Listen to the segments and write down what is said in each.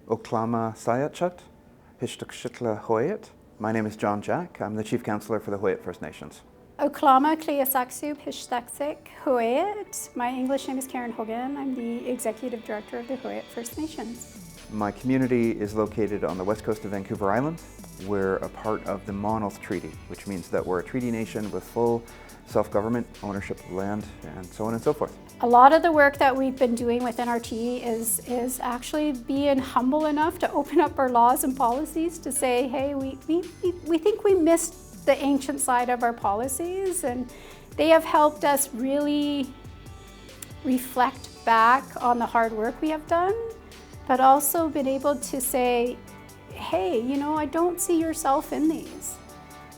Huu-ay-aht Huu-ay-aht. My name is John Jack. I'm the Chief Counselor for the Huu-ay-aht First Nations. Huu-ay-aht. My English name is Karen Hogan. I'm the Executive Director of the Huu-ay-aht First Nations. My community is located on the west coast of Vancouver Island. We're a part of the Monmouth Treaty, which means that we're a treaty nation with full self-government, ownership of land, and so on and so forth. A lot of the work that we've been doing with NRT is actually being humble enough to open up our laws and policies to say, hey, we think we missed the ancient side of our policies, and they have helped us really reflect back on the hard work we have done, but also been able to say, hey, I don't see yourself in these.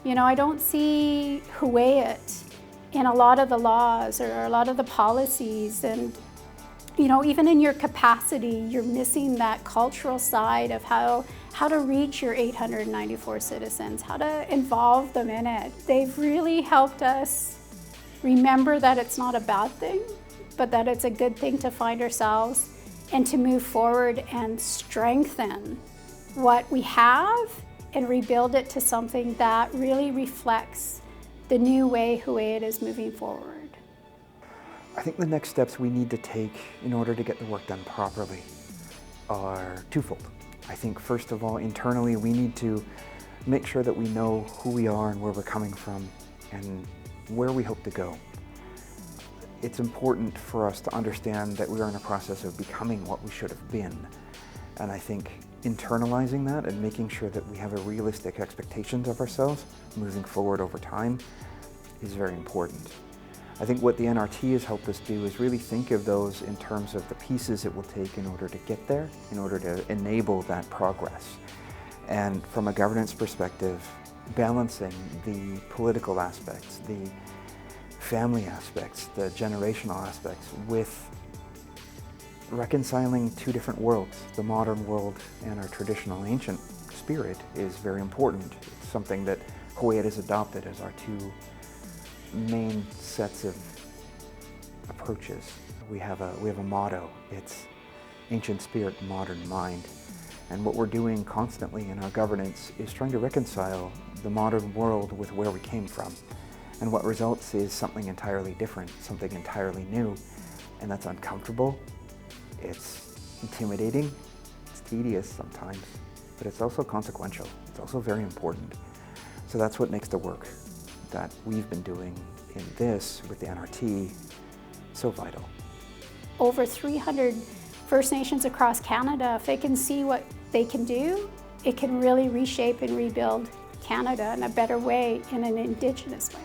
I don't see Huu-ay-aht in a lot of the laws or a lot of the policies, and even in your capacity, you're missing that cultural side of how to reach your 894 citizens, how to involve them in it. They've really helped us remember that it's not a bad thing, but that it's a good thing to find ourselves and to move forward and strengthen what we have and rebuild it to something that really reflects the new way Huu-ay-aht is moving forward. I think the next steps we need to take in order to get the work done properly are twofold. I think first of all, internally, we need to make sure that we know who we are and where we're coming from and where we hope to go. It's important for us to understand that we are in a process of becoming what we should have been. And I think internalizing that and making sure that we have a realistic expectations of ourselves moving forward over time is very important. I think what the NRT has helped us do is really think of those in terms of the pieces it will take in order to get there, in order to enable that progress. And from a governance perspective, balancing the political aspects, the family aspects, the generational aspects with reconciling two different worlds, the modern world and our traditional ancient spirit, is very important. It's something that Huu-ay-aht has adopted as our two main sets of approaches. We have a motto. It's ancient spirit, modern mind. And what we're doing constantly in our governance is trying to reconcile the modern world with where we came from. And what results is something entirely different, something entirely new, and that's uncomfortable. It's intimidating, it's tedious sometimes, but it's also consequential. It's also very important. So that's what makes the work that we've been doing in this with the NRT so vital. Over 300 First Nations across Canada, if they can see what they can do, it can really reshape and rebuild Canada in a better way, in an Indigenous way.